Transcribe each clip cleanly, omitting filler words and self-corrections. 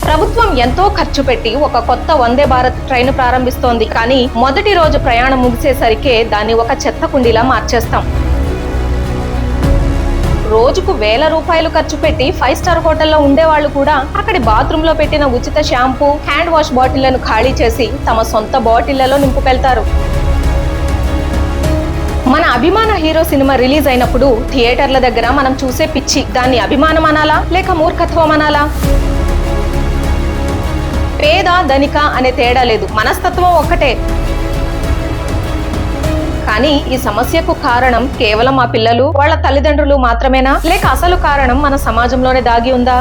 ప్రభుత్వం ఎంతో ఖర్చు పెట్టి ఒక కొత్త వందే భారత్ ట్రైన్ ప్రారంభిస్తోంది. కానీ మొదటి రోజు ప్రయాణం ముగిసేసరికే దాన్ని ఒక చెత్త కుండీలా మార్చేస్తాం. రోజుకు వేల రూపాయలు ఖర్చు పెట్టి 5 స్టార్ హోటల్లో ఉండేవాళ్లు కూడా అక్కడి బాత్రూమ్ లో పెట్టిన ఉచిత షాంపూ, హ్యాండ్ వాష్ బాటిళ్లను ఖాళీ చేసి తమ సొంత బాటిళ్లలో నింపుకెళ్తారు. మన అభిమాన హీరో సినిమా రిలీజ్ అయినప్పుడు థియేటర్ల దగ్గర మనం చూసే పిచ్చి, దాన్ని అభిమానం అనాలా లేక మూర్ఖత్వం అనాలా? పేద ధనిక అనే తేడా లేదు, మనస్తత్వం ఒక్కటే. కానీ ఈ సమస్యకు కారణం కేవలం ఆ పిల్లలు, వాళ్ళ తల్లిదండ్రులు మాత్రమేనా, లేక అసలు కారణం మన సమాజంలోనే దాగి ఉందా?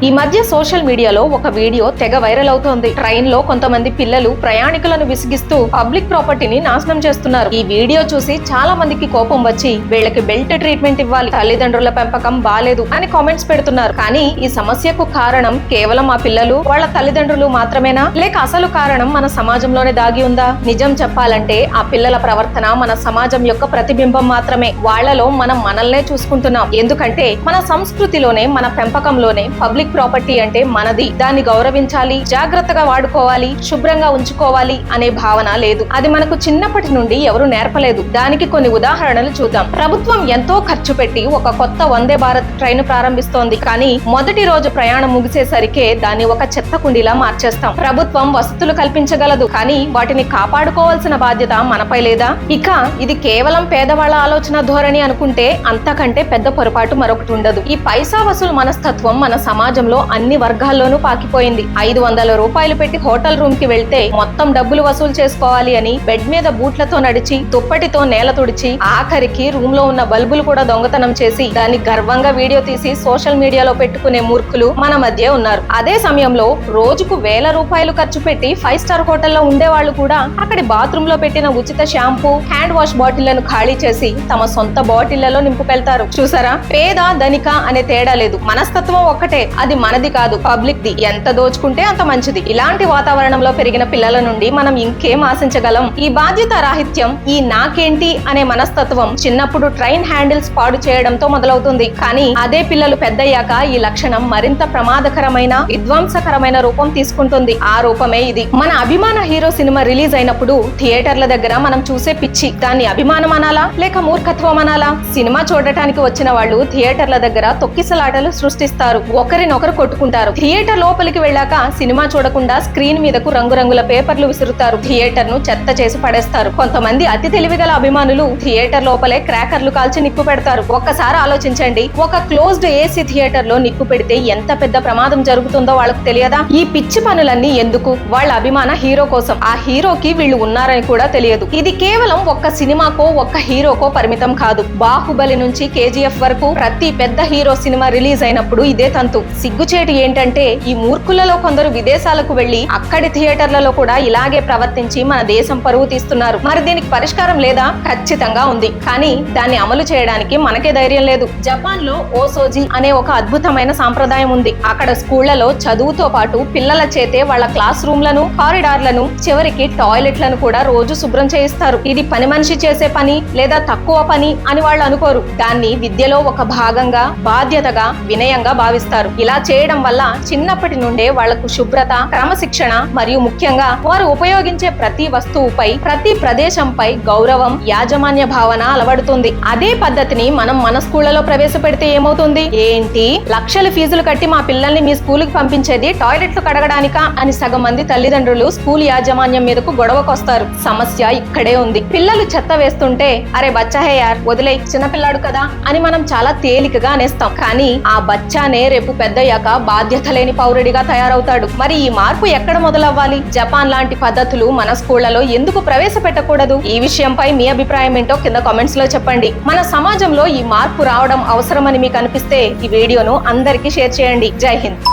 ఈ మధ్య సోషల్ మీడియాలో ఒక వీడియో తెగ వైరల్ అవుతోంది. ట్రైన్ లో కొంతమంది పిల్లలు ప్రయాణికులను విసిగిస్తూ పబ్లిక్ ప్రాపర్టీని నాశనం చేస్తున్నారు. ఈ వీడియో చూసి చాలా మందికి కోపం వచ్చి వీళ్ళకి బెల్ట్ ట్రీట్మెంట్ ఇవ్వాలి, తల్లిదండ్రుల పెంపకం బాలేదు అని కామెంట్స్ పెడుతున్నారు. కానీ ఈ సమస్యకు కారణం కేవలం ఆ పిల్లలు, వాళ్ళ తల్లిదండ్రులు మాత్రమేనా, లేక అసలు కారణం మన సమాజంలోనే దాగి ఉందా? నిజం చెప్పాలంటే ఆ పిల్లల ప్రవర్తన మన సమాజం యొక్క ప్రతిబింబం మాత్రమే. వాళ్లలో మనం మనల్నే చూసుకుంటున్నాం. ఎందుకంటే మన సంస్కృతిలోనే, మన పెంపకంలోనే పబ్లిక్ ప్రాపర్టీ అంటే మనది, దాన్ని గౌరవించాలి, జాగ్రత్తగా వాడుకోవాలి, శుభ్రంగా ఉంచుకోవాలి అనే భావన లేదు. అది మనకు చిన్నప్పటి నుండి ఎవరు నేర్పలేదు. దానికి కొన్ని ఉదాహరణలు చూద్దాం. ప్రభుత్వం ఎంతో ఖర్చు పెట్టి ఒక కొత్త వందే భారత్ ట్రైన్ ప్రారంభిస్తోంది. కానీ మొదటి రోజు ప్రయాణం ముగిసేసరికే దాన్ని ఒక చెత్త కుండీలా మార్చేస్తాం. ప్రభుత్వం వసతులు కల్పించగలదు, కానీ వాటిని కాపాడుకోవాల్సిన బాధ్యత మనపై లేదా? ఇక ఇది కేవలం పేదవాళ్ల ఆలోచన ధోరణి అనుకుంటే అంతకంటే పెద్ద పొరపాటు మరొకటి ఉండదు. ఈ పైసా వసూలు మనస్తత్వం మన సమాజంలో అన్ని వర్గాల్లోనూ పాకిపోయింది. 500 రూపాయలు పెట్టి హోటల్ రూమ్ కి వెళ్తే మొత్తం డబ్బులు వసూలు చేసుకోవాలి అని బెడ్ మీద బూట్లతో నడిచి, దుప్పటితో నేల తుడిచి, ఆఖరికి రూమ్ లో ఉన్న బల్బులు కూడా దొంగతనం చేసి దాన్ని గర్వంగా వీడియో తీసి సోషల్ మీడియాలో పెట్టుకునే మూర్ఖులు మన మధ్య ఉన్నారు. అదే సమయంలో రోజుకు వేల రూపాయలు ఖర్చు పెట్టి 5 స్టార్ హోటల్లో ఉండేవాళ్లు కూడా అక్కడి బాత్రూమ్ లో పెట్టిన ఉచిత షాంపూ, హ్యాండ్ వాష్ బాటిళ్లను ఖాళీ చేసి తమ సొంత బాటిళ్లలో నింపుకెళ్తారు. చూసారా? పేద ధనిక అనే తేడా లేదు, మనస్తత్వం ఒక్కటే. అది మనది కాదు, పబ్లిక్ ది. ఎంత దోచుకుంటే అంత మంచిది. ఇలాంటి వాతావరణంలో పెరిగిన పిల్లల నుండి మనం ఇంకేం ఆశించగలం? ఈ బాధ్యత రాహిత్యం, ఈ నాకేంటి అనే మనస్తత్వం చిన్నప్పుడు ట్రైన్ హ్యాండిల్స్ పాడు చేయడంతో మొదలవుతుంది. కానీ అదే పిల్లలు పెద్దయ్యాక ఈ లక్షణం మరింత ప్రమాదకరమైన, విధ్వంసకరమైన రూపం తీసుకుంటుంది. ఆ రూపమే ఇది. మన అభిమాన హీరో సినిమా రిలీజ్ అయినప్పుడు థియేటర్ల దగ్గర మనం చూసే పిచ్చి, దాన్ని అభిమానం అనాలా లేక మూర్ఖత్వం అనాలా? సినిమా చూడటానికి వచ్చిన వాళ్ళు థియేటర్ల దగ్గర తొక్కిసలాటలు సృష్టిస్తారు, ఒకరినొకరు కొట్టుకుంటారు. థియేటర్ లోపలికి వెళ్ళాక సినిమా చూడకుండా స్క్రీన్ మీదకు రంగురంగుల పేపర్లు విసురుతారు, థియేటర్ ను చెత్త చేసి పడేస్తారు. కొంతమంది అతి తెలివిగల అభిమానులు థియేటర్ లోపలే క్రాకర్లు కాల్చి నిప్పు పెడతారు. ఒక్కసారి ఆలోచించండి, ఒక క్లోజ్డ్ ఏసీ థియేటర్ లో నిప్పు పెడితే ఎంత పెద్ద ప్రమాదం జరుగుతుందో వాళ్ళకు తెలియదా? ఈ పిచ్చి పనులన్నీ ఎందుకు? వాళ్ళ అభిమాన హీరో కోసం. ఆ హీరోకి వీళ్ళు ఉన్నారని కూడా తెలియదు. ఇది కేవలం ఒక్క సినిమాకో, ఒక్క హీరోకో పరిమితం కాదు. బాహుబలి నుంచి KGF వరకు ప్రతి పెద్ద హీరో సినిమా రిలీజ్ అయినప్పుడు ఇదే తంతు. సిగ్గుచేటు ఏంటంటే ఈ మూర్ఖులలో కొందరు విదేశాలకు వెళ్లి అక్కడి థియేటర్లలో కూడా ఇలాగే ప్రవర్తించి మన దేశం పరువు తీస్తున్నారు. మరి దీనికి పరిష్కారం లేదా? ఖచ్చితంగా ఉంది, కానీ దాన్ని అమలు చేయడానికి మనకే ధైర్యం లేదు. జపాన్ లో ఓసోజి అనే ఒక అద్భుతమైన సాంప్రదాయం ఉంది. అక్కడ స్కూళ్లలో చదువుతో పాటు పిల్లల చేతే వాళ్ళ క్లాస్ రూమ్లను, కారిడార్లను, చివరికి టాయిలెట్లను కూడా రోజు శుభ్రం చేయిస్తారు. ఇది పని మనిషి చేసే పని లేదా తక్కువ పని అని వాళ్ళు అనుకోరు. దాన్ని విద్యలో ఒక భాగంగా, బాధ్యతగా, వినయంగా భావిస్తారు. ఇలా చేయడం వల్ల చిన్నప్పటి నుండే వాళ్లకు శుభ్రత, క్రమశిక్షణ మరియు ముఖ్యంగా వారు ఉపయోగించే ప్రతి వస్తువుపై, ప్రతి ప్రదేశంపై గౌరవం, యాజమాన్య భావన అలవడుతుంది. అదే పద్ధతిని మనం మన స్కూళ్లలో ప్రవేశపెడితే ఏమవుతుంది? ఏంటి, లక్షల ఫీజులు కట్టి మా పిల్లల్ని మీ స్కూలుకి పంపించేది టాయిలెట్లు కడగడానికా అని సగం మంది తల్లిదండ్రులు స్కూల్ యాజమాన్యం మీదకు గొడవకొస్తారు. సమస్య ఇక్కడే ఉంది. పిల్లలు చెత్త వేస్తుంటే అరే బచ్చా హే యార్, వదిలే, చిన్నపిల్లాడు కదా అని మనం చాలా తేలికగా అనేస్తాం. కానీ ఆ బచ్చానే రేపు పెద్దయ్యాక బాధ్యత లేని పౌరుడిగా తయారవుతాడు. మరి ఈ మార్పు ఎక్కడ మొదలవ్వాలి? జపాన్ లాంటి పద్ధతులు మన స్కూళ్లలో ఎందుకు ప్రవేశపెట్టకూడదు? ఈ విషయంపై మీ అభిప్రాయం ఏంటో కింద కామెంట్స్ లో చెప్పండి. మన సమాజంలో ఈ మార్పు రావడం అవసరమని మీకు అనిపిస్తే ఈ వీడియోను అందరికీ షేర్ చేయండి. జై హింద్.